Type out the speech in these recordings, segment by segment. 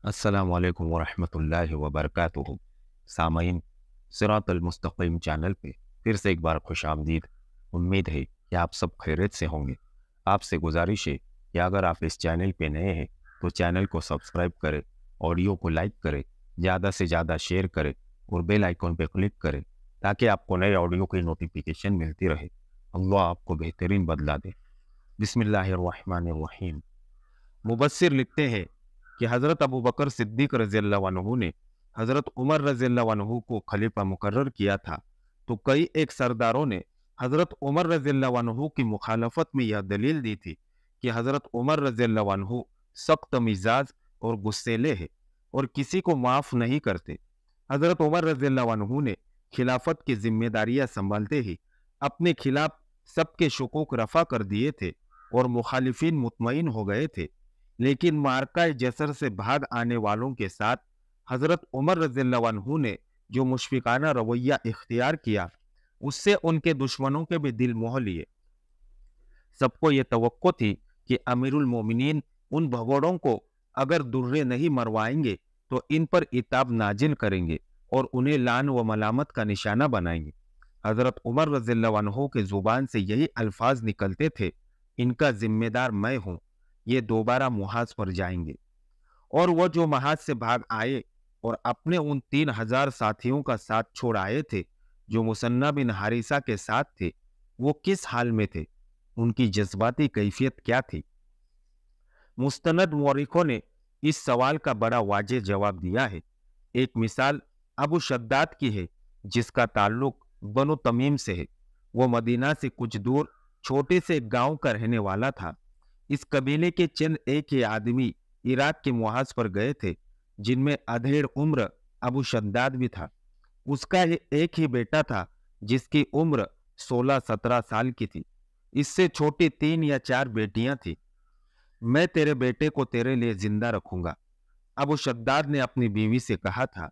अस्सलामुअलैकुम वरहमतुल्लाहि वबरकातुहू। सामईन, सिरात अल-मुस्तकीम चैनल पे फिर से एक बार खुश आमदीद। उम्मीद है कि आप सब खैरियत से होंगे। आपसे गुजारिश है कि अगर आप इस चैनल पे नए हैं तो चैनल को सब्सक्राइब करें, ऑडियो को लाइक करें, ज़्यादा से ज़्यादा शेयर करें और बेल आइकन पे क्लिक करें ताकि आपको नए ऑडियो की नोटिफिकेशन मिलती रहे। अल्लाह आपको बेहतरीन बदला दे। बिस्मिल्लाहिर्रहमानिर्रहीम। मुबस्सिर लिखते हैं कि हज़रत अबू बकर सिद्दीक रज़ियल्लाहु अन्हु ने हज़रत उमर रज़ियल्लाहु अन्हु को खलीफा मुकर्रर किया था, तो कई एक सरदारों ने हज़रत उमर रज़ियल्लाहु अन्हु की मुखालफत में यह दलील दी थी कि हज़रत उमर रज़ियल्लाहु अन्हु सख्त मिजाज और गुस्सेले हैं और किसी को माफ़ नहीं करते। हज़रत उमर रज़ियल्लाहु अन्हु ने खिलाफत की जिम्मेदारियां संभालते ही अपने खिलाफ सबके शुकूक रफा कर दिए थे और मुखालिफिन मुतमईन हो गए थे। लेकिन मार्का जसर से भाग आने वालों के साथ हजरत उमर रज़ियल्लाहु अन्हु ने जो मुशफिकाना रवैया इख्तियार किया, उससे उनके दुश्मनों के भी दिल मोह लिए। सबको ये तवक्को थी कि अमीरुल मोमिनीन उन भगोड़ों को अगर दुर्रे नहीं मरवाएंगे तो इन पर इताब नाजिल करेंगे और उन्हें लान व मलामत का निशाना बनाएंगे। हजरत उमर रज़ियल्लाहु अन्हु के जुबान से यही अल्फाज निकलते थे, इनका जिम्मेदार मैं हूं, ये दोबारा मुहाज पर जाएंगे। और वो जो महाज से भाग आए और अपने उन 3,000 साथियों का साथ छोड़ आए थे जो मुसन्ना बिन हारिसा के साथ थे, वो किस हाल में थे, उनकी जज्बाती कैफियत क्या थी? मुस्तनद मौरिखों ने इस सवाल का बड़ा वाजे जवाब दिया है। एक मिसाल अबू शद्दाद की है, जिसका ताल्लुक बनु तमीम से है। वो मदीना से कुछ दूर छोटे से गांव का रहने वाला था। इस कबीले के चंद एक ही आदमी इराक के मुहाज पर गए थे, जिनमें अधेड़ उम्र अबू शद्दाद भी था। उसका एक ही बेटा था, जिसकी उम्र 16-17 साल की थी। इससे छोटी 3 या 4 बेटियां थी। मैं तेरे बेटे को तेरे लिए जिंदा रखूंगा, अबू शद्दाद ने अपनी बीवी से कहा था।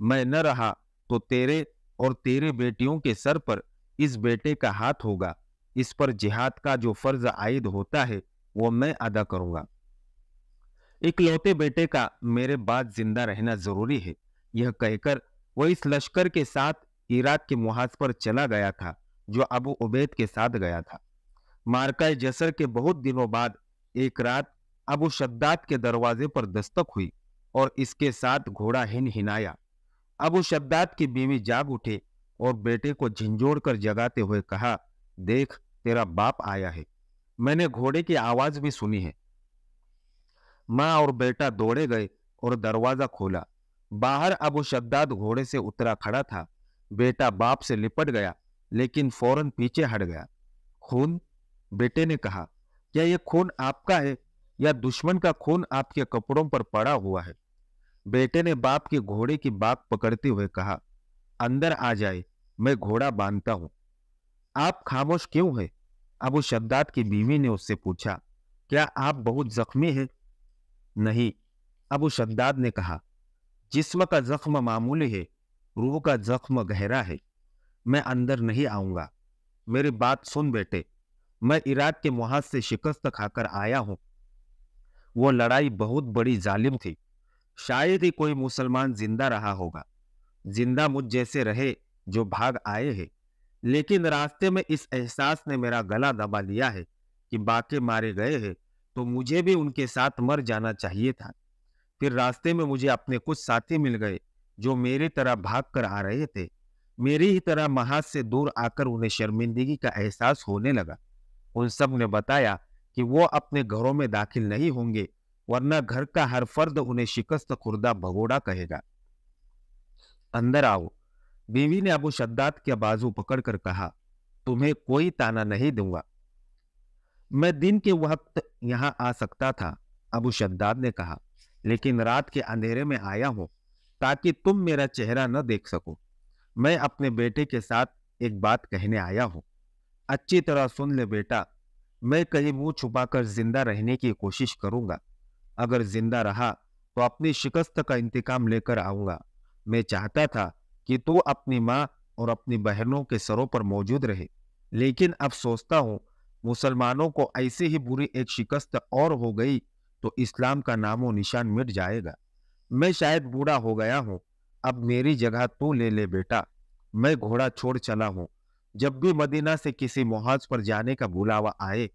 मैं न रहा तो तेरे और तेरे बेटियों के सर पर इस बेटे का हाथ होगा। इस पर जिहाद का जो फर्ज आयद होता है वो मैं अदा करूंगा। इकलौते बेटे का मेरे बाद जिंदा रहना जरूरी है। यह कहकर वो इस लश्कर के साथ इराक के मुहाज पर चला गया था, जो अबू उबैद के साथ गया था। मार्का जसर के बहुत दिनों बाद एक रात अबू शद्दाद के दरवाजे पर दस्तक हुई और इसके साथ घोड़ा हिन हिनाया। अबू शद्दाद की बीवी जाग उठे और बेटे को झिंझोड़ कर जगाते हुए कहा, देख तेरा बाप आया है। मैंने घोड़े की आवाज भी सुनी है। माँ और बेटा दौड़े गए और दरवाजा खोला। बाहर अबू शद्दाद घोड़े से उतरा खड़ा था। बेटा बाप से लिपट गया, लेकिन फौरन पीछे हट गया। खून? बेटे ने कहा, क्या यह खून आपका है या दुश्मन का खून आपके कपड़ों पर पड़ा हुआ है? बेटे ने बाप के घोड़े की बाग पकड़ते हुए कहा, अंदर आ जाए, मैं घोड़ा बांधता हूं। आप खामोश क्यों हैं? अबू शद्दाद की बीवी ने उससे पूछा, क्या आप बहुत जख्मी हैं? नहीं, अबू शद्दाद ने कहा, जिस्म का जख्म मामूली है, रूह का जख्म गहरा है। मैं अंदर नहीं आऊंगा। मेरी बात सुन बेटे, मैं इराक के मुहाज से शिकस्त खाकर आया हूं। वो लड़ाई बहुत बड़ी जालिम थी। शायद ही कोई मुसलमान जिंदा रहा होगा। जिंदा मुझ जैसे रहे जो भाग आए हैं। लेकिन रास्ते में इस एहसास ने मेरा गला दबा लिया है कि बाकी मारे गए हैं तो मुझे भी उनके साथ मर जाना चाहिए था। फिर रास्ते में मुझे अपने कुछ साथी मिल गए जो मेरी तरह भाग कर आ रहे थे। मेरी ही तरह महाज से दूर आकर उन्हें शर्मिंदगी का एहसास होने लगा। उन सब ने बताया कि वो अपने घरों में दाखिल नहीं होंगे, वरना घर का हर फर्द उन्हें शिकस्त खुर्दा भगोड़ा कहेगा। अंदर आओ। बीवी ने अबू शद्दाद के बाजू पकड़कर कहा, तुम्हें कोई ताना नहीं दूंगा। मैं दिन के वक्त यहां आ सकता था, अबू शद्दाद ने कहा, लेकिन रात के अंधेरे में आया हूं ताकि तुम मेरा चेहरा न देख सको। मैं अपने बेटे के साथ एक बात कहने आया हूं। अच्छी तरह सुन ले बेटा, मैं कहीं मुंह छुपाकर जिंदा रहने की कोशिश करूंगा। अगर जिंदा रहा तो अपनी शिकस्त का इंतकाम लेकर आऊंगा। मैं चाहता था कि तू अपनी माँ और अपनी बहनों के सरों पर मौजूद रहे, लेकिन अब सोचता हूँ मुसलमानों को ऐसी ही बुरी एक शिकस्त और हो गई तो इस्लाम का नामो निशान मिट जाएगा। मैं शायद बूढ़ा हो गया हूँ, अब मेरी जगह तू ले ले बेटा। मैं घोड़ा छोड़ चला हूँ। जब भी मदीना से किसी मुहाज पर जाने का बुलावा आए,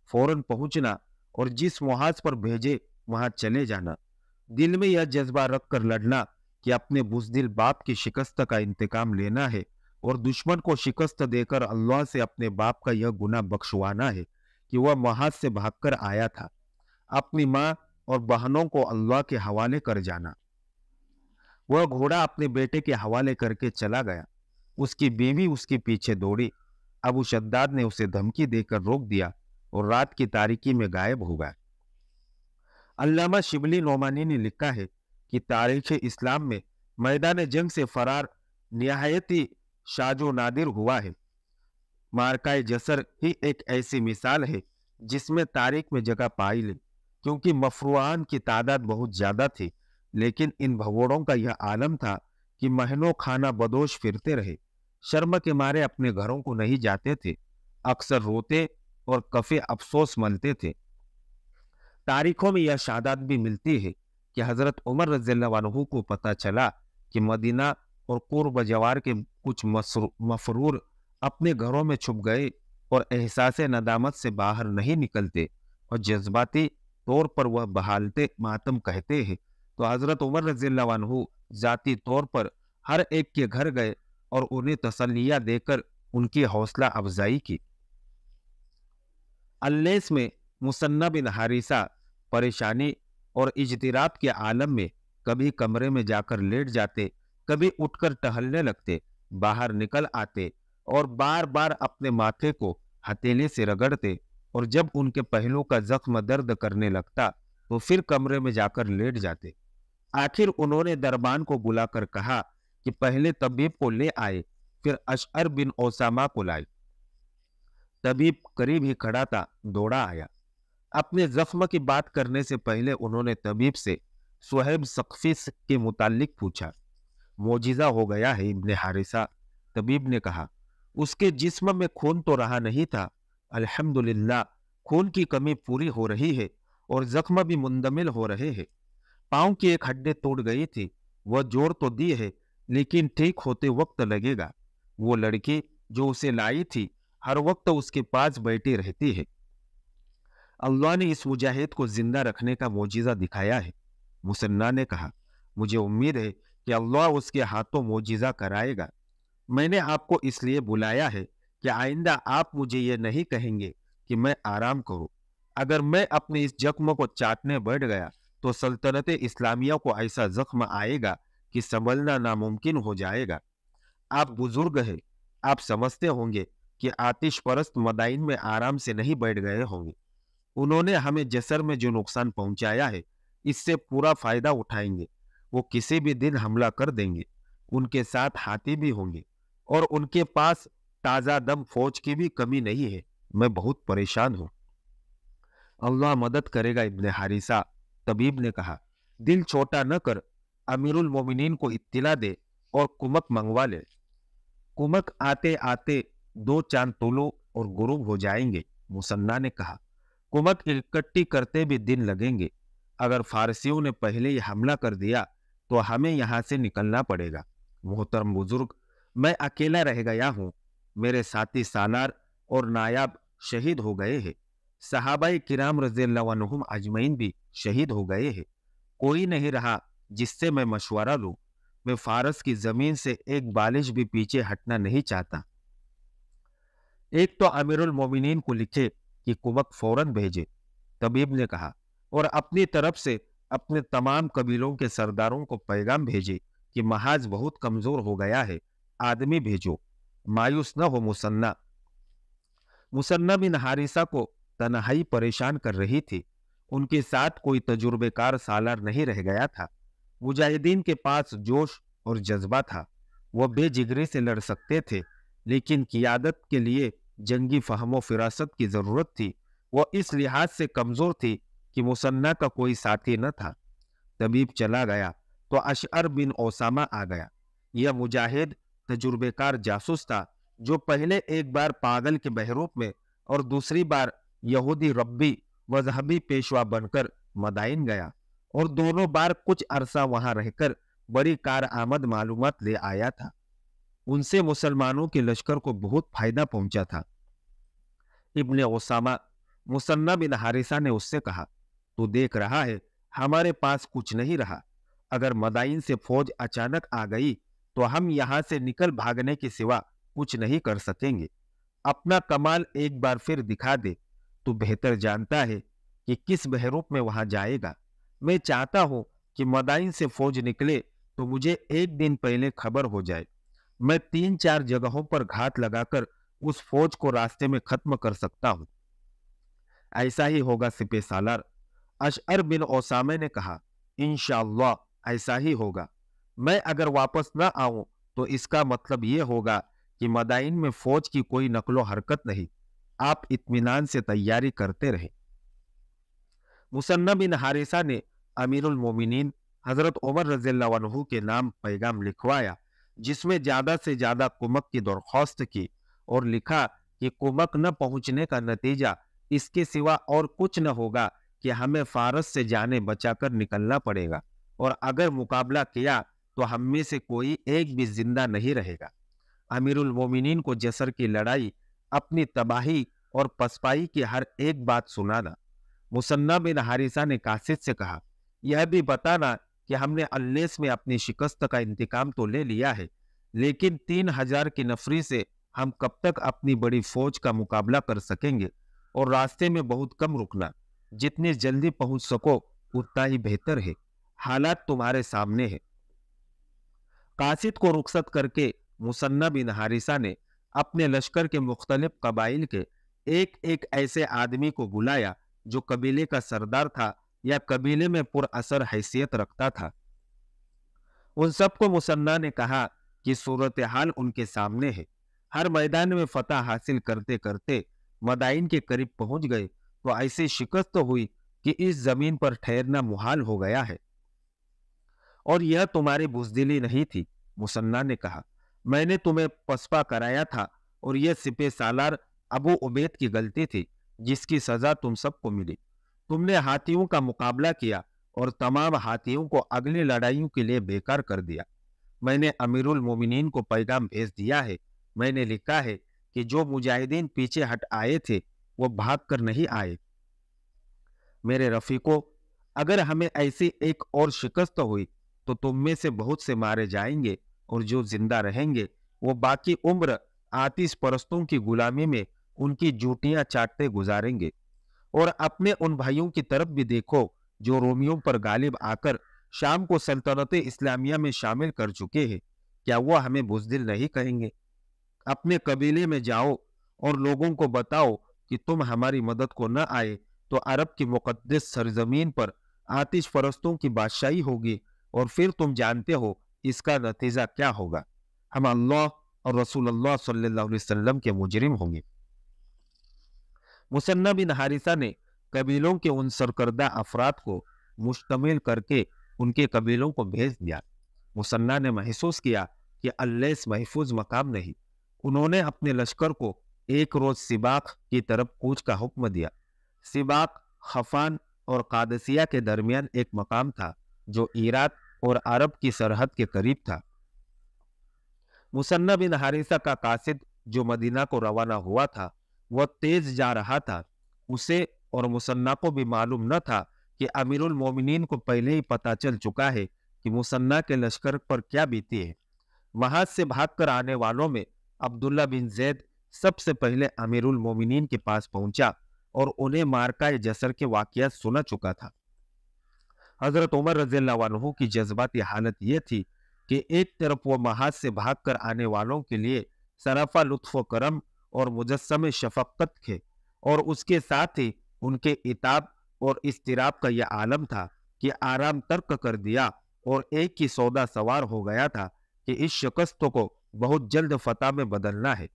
फौरन पहुंचना और जिस मुहाज पर भेजे वहां चले जाना। दिल में यह जज्बा रख कर लड़ना कि अपने बुज़दिल बाप की शिकस्त का इंतकाम लेना है और दुश्मन को शिकस्त देकर अल्लाह से अपने बाप का यह गुनाह बख्शवाना है कि वह मुहाज से भागकर आया था। अपनी माँ और बहनों को अल्लाह के हवाले कर जाना। वह घोड़ा अपने बेटे के हवाले करके चला गया। उसकी बीवी उसके पीछे दौड़ी। अबू शद्दाद ने उसे धमकी देकर रोक दिया और रात की तारीकी में गायब हो गया। अल्लामा शिबली नोमानी ने लिखा है कि तारीख इस्लाम में मैदान जंग से फरार निहायती शाजो नादिर हुआ है। मारकाए जसर ही एक ऐसी मिसाल है जिसमें तारीख में जगह पाई ली, क्योंकि मफरूआन की तादाद बहुत ज्यादा थी, लेकिन इन भगोड़ों का यह आलम था कि महीनों खाना बदोश फिरते रहे। शर्म के मारे अपने घरों को नहीं जाते थे, अक्सर रोते और कफे अफसोस मलते थे। तारीखों में यह शहादत भी मिलती है कि हजरत उमर रज़ियल्लाहु अन्हु को पता चला कि मदीना और कुर्ब जवार के कुछ मफरूर अपने घरों में छुप गए और एहसास नदामत से बाहर नहीं निकलते और जज्बाती तौर पर वह बहालते मातम कहते हैं। तो हजरत उमर रज़ियल्लाहु अन्हु जाती तौर पर हर एक के घर गए और उन्हें तसल्लियाँ देकर उनकी हौसला अफजाई की। अल्लेस में मुसन्ना बिन हारिसा परेशानी और इजतिराब के आलम में कभी कमरे में जाकर लेट जाते, कभी उठकर टहलने लगते, बाहर निकल आते और बार बार अपने माथे को हथेली से रगड़ते, और जब उनके पहलू का जख्म दर्द करने लगता तो फिर कमरे में जाकर लेट जाते। आखिर उन्होंने दरबान को बुलाकर कहा कि पहले तबीब को ले आए, फिर अशअर बिन ओसामा को लाए। तबीब करीब ही खड़ा था, दौड़ा आया। अपने जख्म की बात करने से पहले उन्होंने तबीब से सुहैब सक़फ़ी के मुतालिक पूछा। मोजिज़ा हो गया है इब्ने हारिसा, तबीब ने कहा। उसके जिस्म में खून तो रहा नहीं था। अल्हम्दुलिल्लाह, खून की कमी पूरी हो रही है और जख्म भी मुंदमिल हो रहे हैं। पाँव की एक हड्डी टूट गई थी, वह जोड़ तो दी है, लेकिन ठीक होते वक्त लगेगा। वो लड़की जो उसे लाई थी हर वक्त उसके पास बैठी रहती है। अल्लाह ने इस मुजाहिद को जिंदा रखने का मोजिज़ा दिखाया है। मुसन्ना ने कहा, मुझे उम्मीद है कि अल्लाह उसके हाथों मोजिज़ा कराएगा। मैंने आपको इसलिए बुलाया है कि आइंदा आप मुझे ये नहीं कहेंगे कि मैं आराम करूं। अगर मैं अपने इस जख्म को चाटने बैठ गया तो सल्तनत इस्लामिया को ऐसा जख्म आएगा कि संभलना नामुमकिन हो जाएगा। आप बुजुर्ग हैं, आप समझते होंगे कि आतिश परस्त मदाइन में आराम से नहीं बैठ गए होंगे। उन्होंने हमें जसर में जो नुकसान पहुंचाया है, इससे पूरा फायदा उठाएंगे। वो किसी भी दिन हमला कर देंगे। उनके साथ हाथी भी होंगे और उनके पास ताजा दम फौज की भी कमी नहीं है। मैं बहुत परेशान हूं। अल्लाह मदद करेगा इब्ने हारिसा, तबीब ने कहा। दिल छोटा न कर, अमीरुल मोमिनीन को इत्तिला दे और कुमक मंगवा ले। कुमक आते आते 2 चांद तुलू और गुरूब हो जाएंगे। मुसन्ना ने कहा, कुमक इकट्ठी करते भी दिन लगेंगे। अगर फारसियों ने पहले ही हमला कर दिया तो हमें यहाँ से निकलना पड़ेगा। मोहतरम बुजुर्ग, मैं अकेला रह गया हूँ। मेरे साथी सालार और नायाब शहीद हो गए हैं। सहाबाए किराम रज़ियल्लाहु अन्हुम अजमईन भी शहीद हो गए हैं। कोई नहीं रहा जिससे मैं मशवरा लूँ। मैं फारस की जमीन से एक बालिश भी पीछे हटना नहीं चाहता। एक तो अमीरुल मोमिनीन को लिखे कि कुमक फौरन भेजे, तबीब ने कहा, और अपनी तरफ से अपने तमाम कबीलों के सरदारों को पैगाम भेजे कि महाज बहुत कमजोर हो गया है, आदमी भेजो। मायूस न हो मुसन्ना। मुसन्ना बिन हारिसा को तन्हाई परेशान कर रही थी। उनके साथ कोई तजुर्बेकार सालार नहीं रह गया था। मुजाहिदीन के पास जोश और जज्बा था। वह बेजिगरी से लड़ सकते थे, लेकिन क़ियादत के लिए जंगी फहमो फिरासत की जरूरत थी। वह इस लिहाज से कमजोर थी कि मुसन्ना का कोई साथी न था। तबीब चला गया तो अशअर बिन ओसामा आ गया। यह मुजाहिद तजुर्बेकार जासूस था, जो पहले एक बार पागल के बहरूप में और दूसरी बार यहूदी रब्बी मजहबी पेशवा बनकर मदाइन गया और दोनों बार कुछ अरसा वहां रहकर बड़ी कारआमद मालूमात ले आया था। उनसे मुसलमानों के लश्कर को बहुत फायदा पहुंचा था। इब्ने ओसामा मुसन्ना बिन हारिसा ने उससे कहा, तू देख रहा है हमारे पास कुछ नहीं रहा। अगर मदाइन से फौज अचानक आ गई तो हम यहां से निकल भागने के सिवा कुछ नहीं कर सकेंगे। अपना कमाल एक बार फिर दिखा दे। तू बेहतर जानता है कि किस बहरूप में वहां जाएगा। मैं चाहता हूं कि मदाइन से फौज निकले तो मुझे एक दिन पहले खबर हो जाए। मैं 3-4 जगहों पर घात लगाकर उस फौज को रास्ते में खत्म कर सकता हूं। ऐसा ही होगा सिपह सालार। अशअर बिन ओसामे ने कहा, इंशाअल्लाह ऐसा ही होगा। मैं अगर वापस न आऊं तो इसका मतलब यह होगा कि मदाइन में फौज की कोई नकलो हरकत नहीं। आप इत्मीनान से तैयारी करते रहे। मुसन्ना बिन हारिसा ने अमीरुल मोमिनीन हजरत उमर रज़ियल्लाहु अन्हु के नाम पैगाम लिखवाया, जिसमें ज्यादा से ज्यादा कुमक की दरख्वास्त की और लिखा कि कुमक न पहुंचने का नतीजा इसके सिवा और कुछ न होगा कि हमें फारस से जाने बचाकर निकलना पड़ेगा, और अगर मुकाबला किया तो हम में से कोई एक भी जिंदा नहीं रहेगा। अमीरुल मोमिनीन को जसर की लड़ाई, अपनी तबाही और पसपाई की हर एक बात सुनाना। मुसन्ना बिन हारिसा ने कासिद से कहा, यह भी बताना कि हमने अल्लेस में अपनी शिकस्त का इंतकाम तो ले लिया है, लेकिन 3000 की नफरी से हम कब तक अपनी बड़ी फौज का मुकाबला कर सकेंगे, और रास्ते में बहुत कम रुकना। जितनी जल्दी पहुंच सको उतना ही बेहतर है। हालात तुम्हारे सामने है। कासिद को रुखसत करके मुसन्ना बिन हारिसा ने अपने लश्कर के मुख्तलिफ कबाइल के एक एक ऐसे आदमी को बुलाया जो कबीले का सरदार था या कबीले में पुरअसर हैसियत रखता था। उन सबको मुसन्ना ने कहा कि सूरत हाल उनके सामने है। हर मैदान में फतह हासिल करते करते मदाइन के करीब पहुंच गए तो ऐसी शिकस्त हुई कि इस जमीन पर ठहरना मुहाल हो गया है। और यह तुम्हारी बुजदिली नहीं थी। मुसन्ना ने कहा, मैंने तुम्हें पसपा कराया था और यह सिपह सालार अबू उबैद की गलती थी जिसकी सजा तुम सबको मिली। तुमने हाथियों का मुकाबला किया और तमाम हाथियों को अगली लड़ाइयों के लिए बेकार कर दिया। मैंने अमीरुल मोमिनीन को पैगाम भेज दिया है। मैंने लिखा है कि जो मुजाहिदीन पीछे हट आए थे वो भाग कर नहीं आए। मेरे रफीकों, अगर हमें ऐसी एक और शिकस्त हुई तो तुम में से बहुत से मारे जाएंगे, और जो जिंदा रहेंगे वो बाकी उम्र आतिश परस्तों की गुलामी में उनकी जूटियां चाटते गुजारेंगे। और अपने उन भाइयों की तरफ भी देखो जो रोमियों पर गालिब आकर शाम को सल्तनत इस्लामिया में शामिल कर चुके हैं। क्या वो हमें बुज़दिल नहीं कहेंगे? अपने कबीले में जाओ और लोगों को बताओ कि तुम हमारी मदद को न आए तो अरब की मुकद्दस सरजमीन पर आतिश परस्तों की बादशाही होगी, और फिर तुम जानते हो इसका नतीजा क्या होगा। हम अल्लाह और रसूलुल्लाह सल्लल्लाहु अलैहि वसल्लम के मुजरिम होंगे। मुसन्ना बिन हारिसा ने कबीलों के उन सरकर्दा अफराद को मुश्तमिल करके उनके कबीलों को भेज दिया। मुसन्ना ने महसूस किया कि अल्लेस महफूज मकाम नहीं। उन्होंने अपने लश्कर को एक रोज सिबाक की तरफ कूच का हुक्म दिया। सिबाक खफान और कादसिया के दरमियान एक मकाम था जो इराक और अरब की सरहद के करीब था। मुसन्ना बिन हारिसा का कासिद जो मदीना को रवाना हुआ था वह तेज जा रहा था। उसे और मुसन्ना को भी मालूम न था कि अमीरुल मोमिनीन को पहले ही पता चल चुका है कि मुसन्ना के लश्कर पर क्या बीती है। वहां से भागकर आने वालों में अब्दुल्ला बिन जैद सबसे पहले अमीरुल मोमिनीन के पास पहुंचा और उन्हें मारका जसर के वाकयात सुना चुका था। हजरत उमर रज़ियल्लाहु अन्हु की जज्बाती हालत यह थी कि एक तरफ वो महाज से भागकर आने वालों के लिए सराफा लुत्फ व करम और मुजस्सम शफकत थे, और उसके साथ ही उनके इताब और इस्तिराब का यह आलम था कि आराम तर्क कर दिया और एक ही सौदा सवार हो गया था कि इस शिकस्त को बहुत जल्द फतह में बदलना है।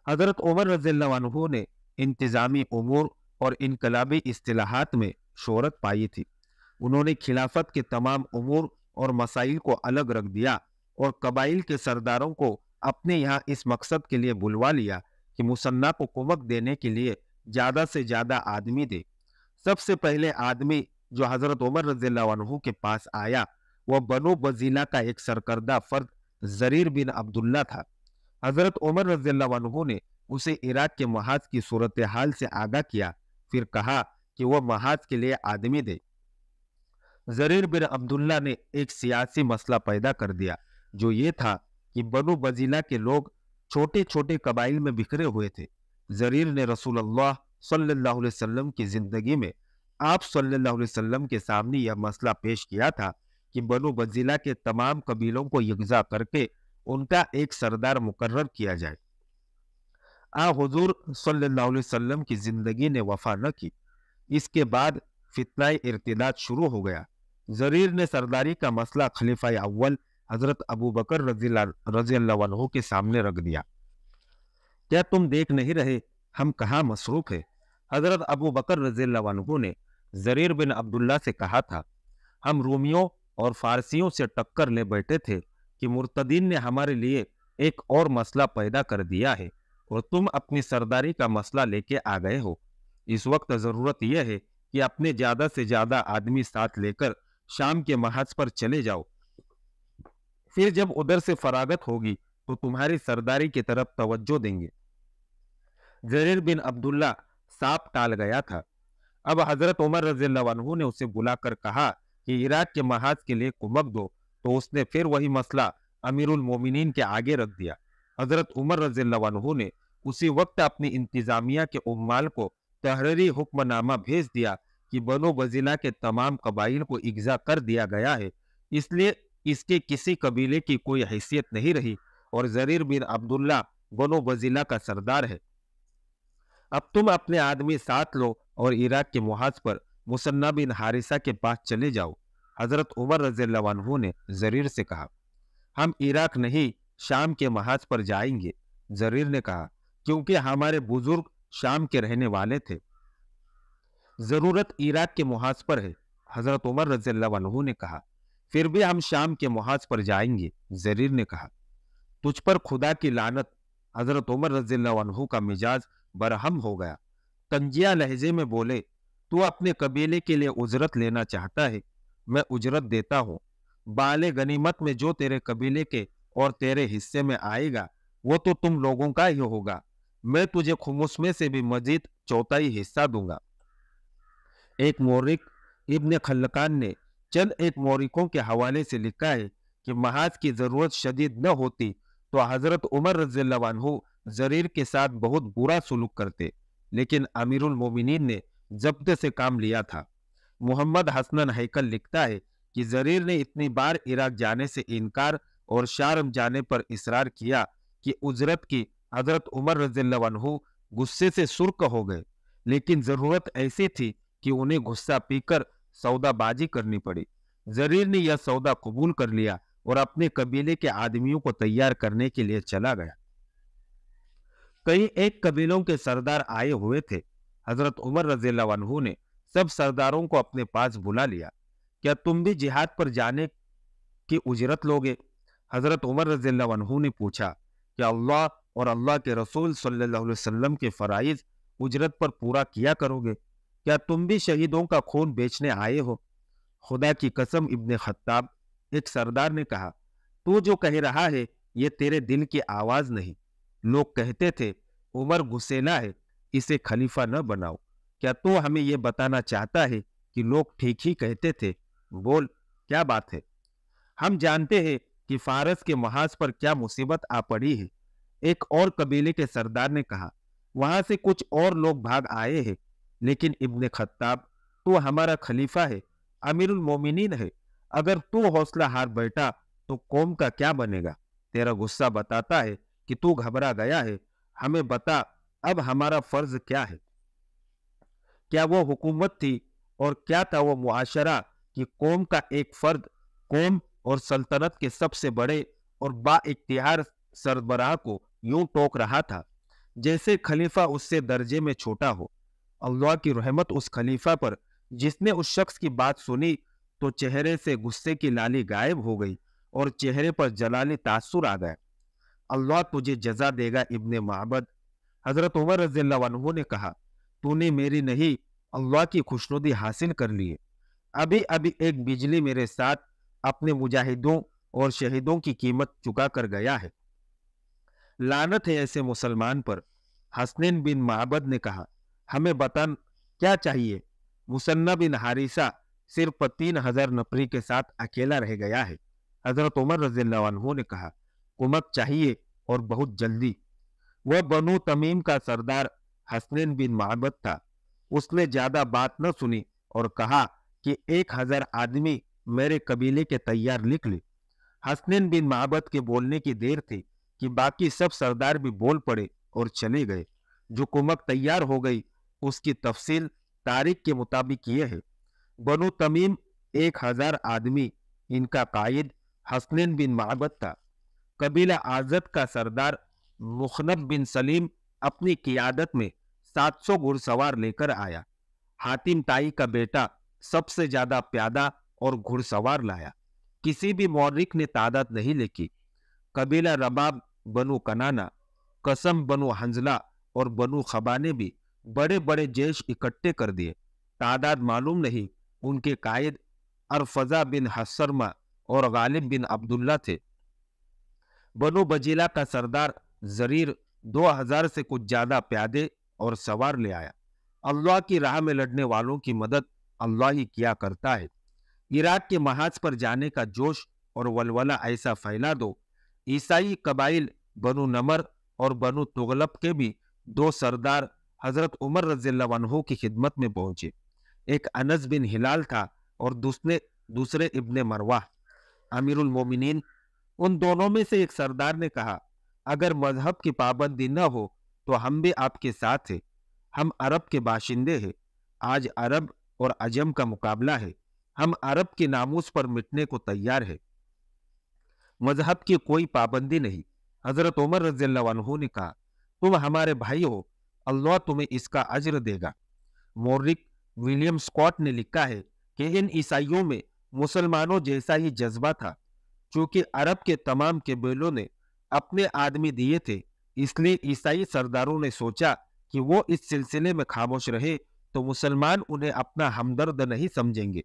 हजरत उमर रज़ियल्लाहु अन्हु ने इंतजामी उमूर और इनकलाबी इस्तिलाहात में शोहरत पाई थी। उन्होंने खिलाफत के तमाम उमूर और मसाइल को अलग रख दिया और कबाइल के सरदारों को अपने यहाँ इस मकसद के लिए बुलवा लिया कि मुसन्ना को कुमक देने के लिए ज्यादा से ज्यादा आदमी दे। सबसे पहले आदमी जो हजरत उमर रज़ियल्लाहु अन्हु के पास आया वह बनो बजीला का एक सरकर्दा फर्द जरीर बिन अब्दुल्ला था। हजरत उमर रज़ियल्लाहु अन्हु ने उसे इराक के महाज की सूरत हाल से आगाह किया, फिर कहा कि वह महाज के लिए आदमी दे। जरीर बिन अब्दुल्ला ने एक सियासी मसला पैदा कर दिया, जो ये था कि बनु बजीला के लोग छोटे छोटे कबाइल में बिखरे हुए थे। जरीर ने रसूलुल्लाह सल्लल्लाहु अलैहि वसल्लम की जिंदगी में आप सल्लल्लाहु अलैहि वसल्लम के सामने यह मसला पेश किया था कि बनु बजीला के तमाम कबीलों को यकजा करके उनका एक सरदार मुकर्रर किया जाए। हुजूर सल्लल्लाहु अलैहि वसल्लम की जिंदगी ने वफा न की। इसके बाद फितना इर्तिदाद शुरू हो गया। जरीर ने सरदारी का मसला खलीफा अव्वल हजरत अबू बकर रज़ियल्लाहु अन्हु के सामने रख दिया। क्या तुम देख नहीं रहे हम कहाँ मसरूफ है? हजरत अबू बकर रज़ियल्लाहु अन्हु ने जरीर बिन अब्दुल्ला से कहा था, हम रूमियों और फारसियों से टक्कर ले बैठे थे कि मुर्तदीन ने हमारे लिए एक और मसला पैदा कर दिया है और तुम अपनी सरदारी का मसला लेके आ गए हो। इस वक्त जरूरत यह है कि अपने ज्यादा से ज्यादा आदमी साथ लेकर शाम के महाज पर चले जाओ। फिर जब उधर से फरागत होगी तो तुम्हारी सरदारी की तरफ तवज्जो देंगे। जरीर बिन अब्दुल्ला साफ टाल गया था। अब हजरत उमर रज़ियल्लाहु अन्हु ने उसे बुलाकर कहा कि इराक के महाज के लिए कुमक दो, तो उसने फिर वही मसला अमीरुल मोमिनीन के आगे रख दिया। हजरत उमर रज़ियल्लाहु अन्हु ने उसी वक्त अपनी इंतजामिया के उम्माल को तहरीरी हुक्मनामा भेज दिया कि बनो बजीला के तमाम कबाइल को इग्जा कर दिया गया है, इसलिए इसके किसी कबीले की कोई हैसियत नहीं रही और जरीर बिन अब्दुल्ला बनो बजीला का सरदार है। अब तुम अपने आदमी साथ लो और इराक के मुहाज पर मुसन्ना बिन हारिसा के पास चले जाओ। हजरत उमर रज़ियल्लाहु अन्हु ने जरीर से कहा, हम इराक नहीं शाम के महाज पर जाएंगे। जरीर ने कहा, क्योंकि हमारे बुजुर्ग शाम के रहने वाले थे, जरूरत इराक के मुहाज पर है। हजरत उमर रज़ियल्लाहु अन्हु ने कहा, फिर भी हम शाम के मुहाज पर जाएंगे। जरीर ने कहा, तुझ पर खुदा की लानत। हजरत उमर रज़ियल्लाहु अन्हु का मिजाज बरहम हो गया। तंजिया लहजे में बोले, तू अपने कबीले के लिए उजरत लेना चाहता है, मैं उजरत देता हूँ। बाले गनीमत में जो तेरे कबीले के और तेरे हिस्से में आएगा वो तो तुम लोगों का ही होगा। मैं तुझे खुमुस में से भी मजीद चौथाई हिस्सा दूंगा। एक मोरिक इब्न खल्लकान ने चंद एक मोरिकों के हवाले से लिखा है कि महाज की जरूरत शदीद न होती तो हजरत उमर रज़ियल्लाहु अन्हु जरीर के साथ बहुत बुरा सुलूक करते, लेकिन अमीरुल मोमिनीन ने जब्त से काम लिया था। मोहम्मद हसनन हैकल लिखता है कि जरीर ने इतनी बार इराक जाने से इनकार और शाम जाने पर इसरार किया कि उजरत की हजरत उमर रज़ियल्लाहु अन्हु गुस्से से सुर्ख हो गए, लेकिन जरूरत ऐसी थी कि उन्हें गुस्सा पीकर सौदाबाजी करनी पड़ी। जरीर ने यह सौदा कबूल कर लिया और अपने कबीले के आदमियों को तैयार करने के लिए चला गया। कई एक कबीलों के सरदार आए हुए थे। हजरत उमर रज़ियल्लाहु अन्हु ने सब सरदारों को अपने पास बुला लिया। क्या तुम भी जिहाद पर जाने की उजरत लोगे? हजरत उमर रज़ियल्लाहु अन्हु ने पूछा, क्या अल्लाह और अल्लाह के रसूल सल्लल्लाहु अलैहि वसल्लम के फराइज उजरत पर पूरा किया करोगे? क्या तुम भी शहीदों का खून बेचने आए हो? खुदा की कसम इब्ने खत्ताब, एक सरदार ने कहा, तू जो कह रहा है ये तेरे दिल की आवाज नहीं। लोग कहते थे उमर गुस्सेला है, इसे खलीफा न बनाओ। क्या तू हमें यह बताना चाहता है कि लोग ठीक ही कहते थे? बोल, क्या बात है? हम जानते हैं कि फारस के महाज पर क्या मुसीबत आ पड़ी है। एक और कबीले के सरदार ने कहा, वहां से कुछ और लोग भाग आए हैं, लेकिन इब्ने खत्ताब तू हमारा खलीफा है, अमीरुल मोमिनीन है। अगर तू हौसला हार बैठा तो कौम का क्या बनेगा? तेरा गुस्सा बताता है कि तू घबरा गया है। हमें बता, अब हमारा फर्ज क्या है? क्या वो हुकूमत थी और क्या था वो मुआशरा कि कौम का एक फर्द कौम और सल्तनत के सबसे बड़े और बाइख्तियार सरबराह को यूं टोक रहा था जैसे खलीफा उससे दर्जे में छोटा हो। अल्लाह की रहमत उस खलीफा पर जिसने उस शख्स की बात सुनी तो चेहरे से गुस्से की लाली गायब हो गई और चेहरे पर जलाली तासुर आ गया। अल्लाह तुझे जजा देगा इब्ने माबद। हजरत उमर रज़ियल्लाहु अन्हु ने कहा, तूने मेरी नहीं अल्लाह की खुशनुदी हासिल कर ली है। अभी अभी एक बिजली मेरे साथ अपने मुजाहिदों और शहीदों की कीमत चुका कर गया है। लानत है ऐसे मुसलमान पर। हसनैन बिन माबद ने कहा, हमें बता क्या चाहिए। मुसन्ना बिन हारिसा सिर्फ 3000 नफरी के साथ अकेला रह गया है। हजरत उमर रज़ियल्लाहु अन्हु ने कहा, कुमक चाहिए और बहुत जल्दी। वह बनु तमीम का सरदार हसनैन बिन माबद था। उसने ज्यादा बात न सुनी और कहा कि 1000 आदमी मेरे कबीले के तैयार लिख ले। हसनैन बिन माबद के बोलने की देर थी कि बाकी सब सरदार भी बोल पड़े और चले गए। जो कुमक तैयार हो गई उसकी तफसील तारीख के मुताबिक ये है। बनु तमीम 1000 आदमी, इनका कायद हसनैन बिन माबद था। कबीला आजद का सरदार मुखनब बिन सलीम अपनी कियादत में 700 घुड़सवार लेकर आया। हातिम ताई का बेटा सबसे ज्यादा प्यादा और घुड़सवार लाया। किसी भी मौरिक ने तादाद नहीं लिखी। कबीला रबाब बनु कनाना, कसम बनु हंजला और बनु खबा ने भी बड़े बड़े जैश इकट्ठे कर दिए। तादाद मालूम नहीं। उनके कायद अरफजा बिन हसरमा और गालिब बिन अब्दुल्ला थे। बनु बजीला का सरदार जरीर 2000 से कुछ ज्यादा प्यादे और सवार ले आया। अल्लाह की राह में लड़ने वालों की मदद अल्लाह ही किया करता है। इराक के महाज पर जाने का जोश और वलवला ऐसा फैला दो। ईसाई कबाइल बनु नमर और बनु तुगलब के भी 2 सरदार हजरत उमर रज़ियल्लाहु अन्हु की खिदमत में पहुंचे। एक अनस बिन हिलाल था और दूसरे इब्ने मरवाह अमीरुल मोमिनीन। उन दोनों में से एक सरदार ने कहा, अगर मजहब की पाबंदी न हो तो हम भी आपके साथ हैं। हम अरब के बाशिंदे हैं। आज अरब और अजम का मुकाबला है। हम अरब के नामूस पर मिटने को तैयार है। मजहब की कोई पाबंदी नहीं। हजरत उमर रज़ियल्लाहु अन्हु ने कहा, तुम हमारे भाई हो, अल्लाह तुम्हें इसका अज्र देगा। मोरिक विलियम स्कॉट ने लिखा है कि इन ईसाइयों में मुसलमानों जैसा ही जज्बा था। चूंकि अरब के तमाम कबीलों ने अपने आदमी दिए थे, इसलिए ईसाई सरदारों ने सोचा कि वो इस सिलसिले में खामोश रहे तो मुसलमान उन्हें अपना हमदर्द नहीं समझेंगे।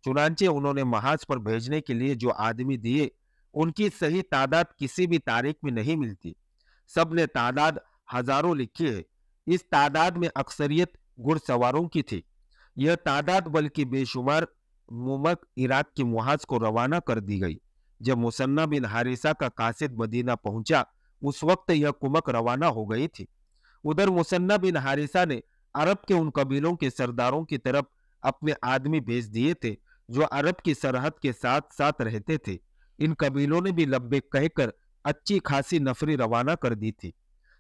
चुनांचे उन्होंने महाज पर भेजने के लिए जो आदमी दिए, उनकी सही तादाद किसी भी तारीख में नहीं मिलती। सब ने तादाद हजारों लिखी है। इस तादाद में अक्सरियत घुड़सवारों की थी। यह तादाद बल्कि बेशुमार मुमक इराक के मुहाज को रवाना कर दी गई। जब मुसन्ना बिन हारिसा का कासिद मदीना पहुंचा, उस वक्त यह कुमक रवाना हो गई थी। उधर मुसन्ना बिन हारिसा ने अरब के उन कबीलों के सरदारों की तरफ अपने आदमी भेज दिए थे जो अरब की सरहद के साथ साथ रहते थे। इन कबीलों ने भी लब्बैक कहकर अच्छी खासी नफरी रवाना कर दी थी।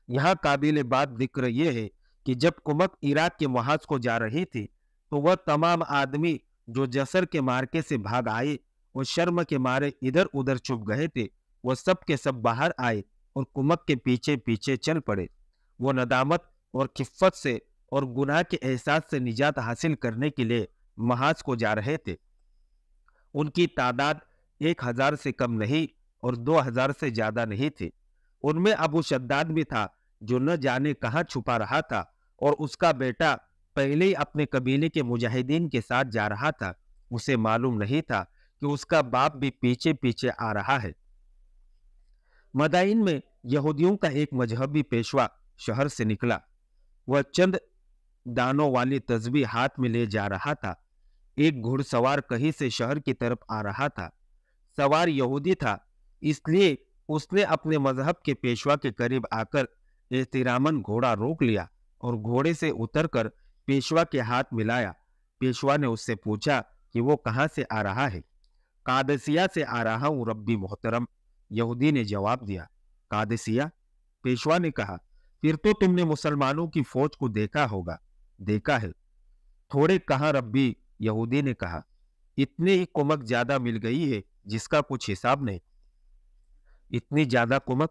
यहाँ काबिल बात जिक्र यह है कि जब कुमक इराक के मुहाज को जा रही थी तो वह तमाम आदमी जो जसर के मार्के से भाग आए और शर्म के मारे इधर उधर छुप गए थे, वह सब के सब बाहर आए और कुमक के पीछे पीछे चल पड़े। वो नदामत और खिफ़्फ़त से और गुनाह के एहसास से निजात हासिल करने के लिए महाज को जा रहे थे। उनकी तादाद 1000 से कम नहीं और 2000 से ज्यादा नहीं थी। उनमें अबू शद्दाद भी था जो न जाने कहाँ छुपा रहा था और उसका बेटा पहले ही अपने कबीले के मुजाहिदीन के साथ जा रहा था। उसे मालूम नहीं था कि उसका बाप भी पीछे पीछे आ रहा है। मदाइन में यहूदियों का एक मजहबी पेशवा शहर से निकला। वह चंद दानों वाली तस्बीह हाथ में ले जा रहा था। एक घुड़सवार कहीं से शहर की तरफ आ रहा था। सवार यहूदी था, इसलिए उसने अपने मजहब के पेशवा के करीब आकर एहतिरामन घोड़ा रोक लिया और घोड़े से उतरकर पेशवा के हाथ मिलाया। पेशवा ने उससे पूछा कि वो कहाँ से आ रहा है। कादसिया से आ रहा हूँ रब्बी मोहतरम, यहूदी ने जवाब दिया। कादसिया? पेशवा ने कहा, फिर तो तुमने मुसलमानों की फौज को देखा होगा। देखा है। थोड़े कहाँ रब्बी, यहूदी ने कहा। इतने ही कुमक ज्यादा मिल गई है जिसका कुछ हिसाब नहीं। इतनी ज्यादा कुमक?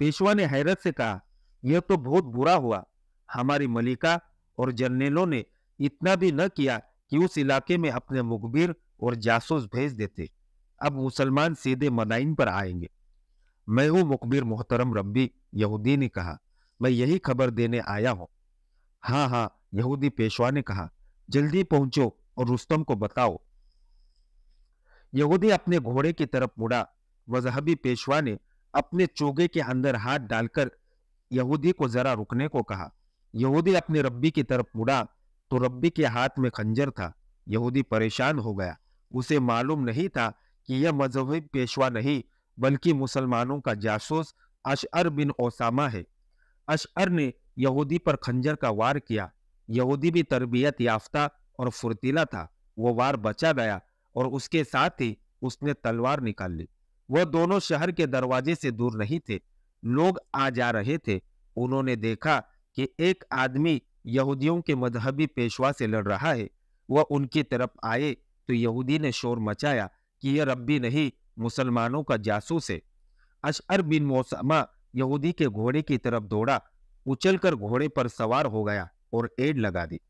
पेशवा ने हैरत से कहा, यह तो बहुत बुरा हुआ। हमारी मलिका और जनरलों ने इतना भी न किया कि उस इलाके में अपने मुखबिर और जासूस भेज देते। अब मुसलमान सीधे मदाइन पर आएंगे। मैं हूं मुखबिर मोहतरम रब्बी, यहूदी ने कहा। मैं यही खबर देने आया हूं। हाँ हाँ, यहूदी पेशवा ने कहा, जल्दी पहुंचो और रुस्तम को बताओ। यहूदी अपने घोड़े की तरफ मुड़ा। मजहबी पेशवा ने अपने चोगे के अंदर हाथ डालकर यहूदी को जरा रुकने को कहा। यहूदी अपने रब्बी की तरफ मुड़ा तो रब्बी के हाथ में खंजर था। यहूदी परेशान हो गया। उसे मालूम नहीं था कि यह मजहबी पेशवा नहीं बल्कि मुसलमानों का जासूस अशअर बिन ओसामा है। अशअर ने यहूदी पर खंजर का वार किया। यहूदी भी तरबियत याफ्ता और फुर्तीला था। वो वार बचा गया और उसके साथ ही उसने तलवार निकाल ली। वह दोनों शहर के दरवाजे से दूर नहीं थे। लोग आ जा रहे थे। उन्होंने देखा कि एक आदमी यहूदियों के मजहबी पेशवा से लड़ रहा है। वह उनकी तरफ आए तो यहूदी ने शोर मचाया कि यह रब्बी नहीं, मुसलमानों का जासूस है। अशअर बिन मौसमा यहूदी के घोड़े की तरफ दौड़ा, उछलकर घोड़े पर सवार हो गया और एड़ लगा दी।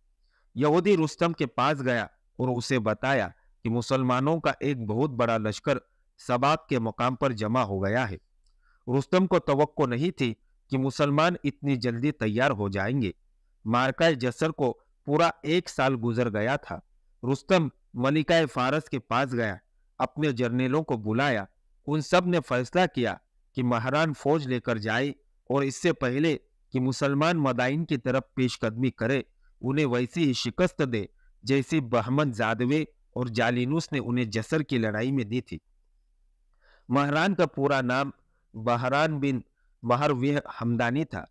यहूदी रुस्तम के पास गया और उसे बताया कि मुसलमानों का एक बहुत बड़ा लश्कर सबाक के मुकाम पर जमा हो गया है। रुस्तम को तवक्को नहीं थी कि मुसलमान इतनी जल्दी तैयार हो जाएंगे। मार्काए जसर को पूरा 1 साल गुजर गया था। रुस्तम मलिकाए फारस के पास गया, अपने जर्नेलों को बुलाया। उन सब ने फैसला किया कि महरान फौज लेकर जाए और इससे पहले कि मुसलमान मदाइन की तरफ पेशकदमी करे, उन्हें वैसी ही शिकस्त दे जैसी बहमन जादवे और जालिनूस ने उन्हें जसर की लड़ाई में दी थी। महरान का पूरा नाम बहरान बिन महरवीह हमदानी था।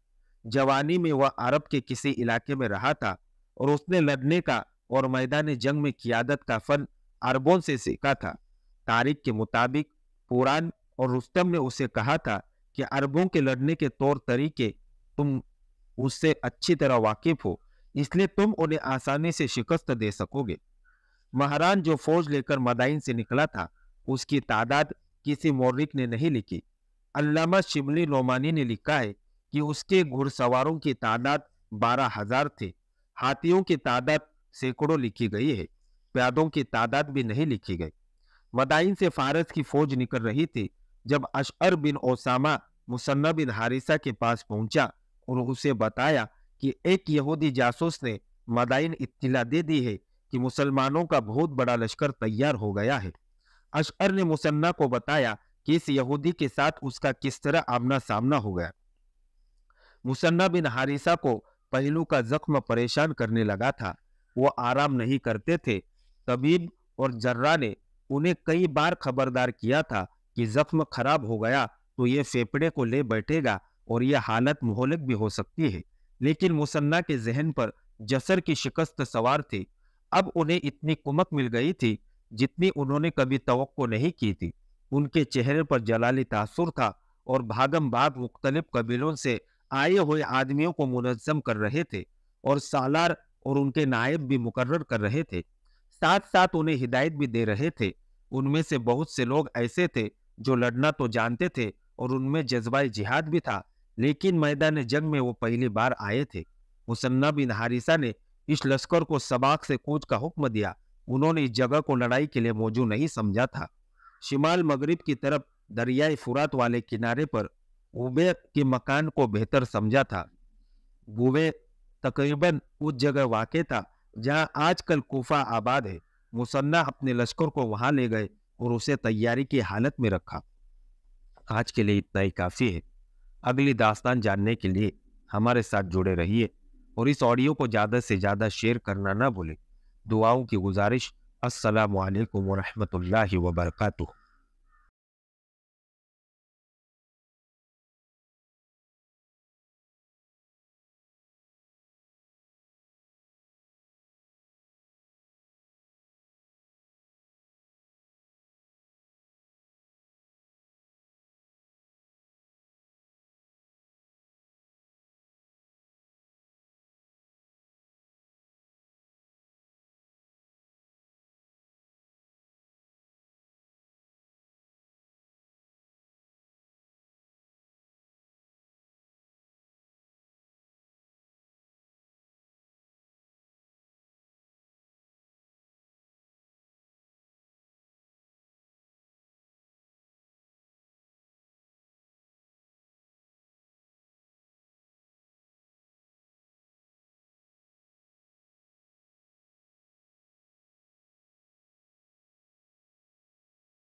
जवानी में वह अरब के किसी इलाके में रहा था और उसने लड़ने का और मैदान जंग में क़ियादत का फन अरबों से सीखा था। तारीख के मुताबिक पुरान और रुस्तम ने उसे कहा था कि अरबों के लड़ने के तौर तरीके तुम उससे अच्छी तरह वाकिफ हो, इसलिए तुम उन्हें आसानी से शिकस्त दे सकोगे। महरान जो फौज लेकर मदाइन से निकला था, उसकी तादाद किसी मौर्रिख ने नहीं लिखी। अल्लामा शिबली नोमानी ने लिखा है कि उसके घुड़सवारों की तादाद 12,000 थे। हाथियों की तादाद सैकड़ों लिखी गई है। प्यादों की तादाद भी नहीं लिखी गई। मदाइन से फारस की फौज निकल रही थी जब अशअर बिन ओसामा मुसन्ना बिन हारिसा के पास पहुंचा और उसे बताया कि एक यहूदी जासूस ने मदाइन इत्तिला दे दी है कि मुसलमानों का बहुत बड़ा लश्कर तैयार हो गया है। अशअर ने मुसन्ना को बताया कि इस यहूदी के साथ उसका किस तरह आमना सामना हो गया। मुसन्ना बिन हारिसा को पहलू का जख्म परेशान करने लगा था। वो आराम नहीं करते थे। तबीब और जर्रा ने उन्हें कई बार खबरदार किया था कि जख्म खराब हो गया तो ये फेफड़े को ले बैठेगा और यह हालत मुहलिक भी हो सकती है। लेकिन मुसन्ना के जहन पर जसर की शिकस्त सवार थी। अब उन्हें इतनी कुमक मिल गई थी जितनी उन्होंने कभी तवक्को नहीं की थी। उनके चेहरे पर जलाली तासुर था और भागम भाग मुख्तलिफ कबीलों से आए हुए आदमियों को मुनज़्ज़म कर रहे थे और सालार और उनके नायब भी मुकर्रर कर रहे थे। साथ साथ उन्हें हिदायत भी दे रहे थे। उनमें से बहुत से लोग ऐसे थे जो लड़ना तो जानते थे और उनमें जज्बा जिहाद भी था, लेकिन मैदान जंग में वो पहली बार आए थे। मुसन्ना बिन हारिसा ने इस लश्कर को सबाक से कूच का हुक्म दिया। उन्होंने इस जगह को लड़ाई के लिए मौजूद नहीं समझा था। शिमाल मगरिब की तरफ दरियाए फुरात वाले किनारे पर गुबे के मकान को बेहतर समझा था। गुबे तकरीबन उस जगह वाक़ था जहां आजकल कूफा आबाद है। मुसन्ना अपने लश्कर को वहां ले गए और उसे तैयारी की हालत में रखा। आज के लिए इतना ही काफ़ी है। अगली दास्तान जानने के लिए हमारे साथ जुड़े रहिए और इस ऑडियो को ज़्यादा से ज़्यादा शेयर करना ना भूलें। दुआओं की गुजारिश। अस्सलामु अलैकुम व रहमतुल्लाहि व बरकातुहू।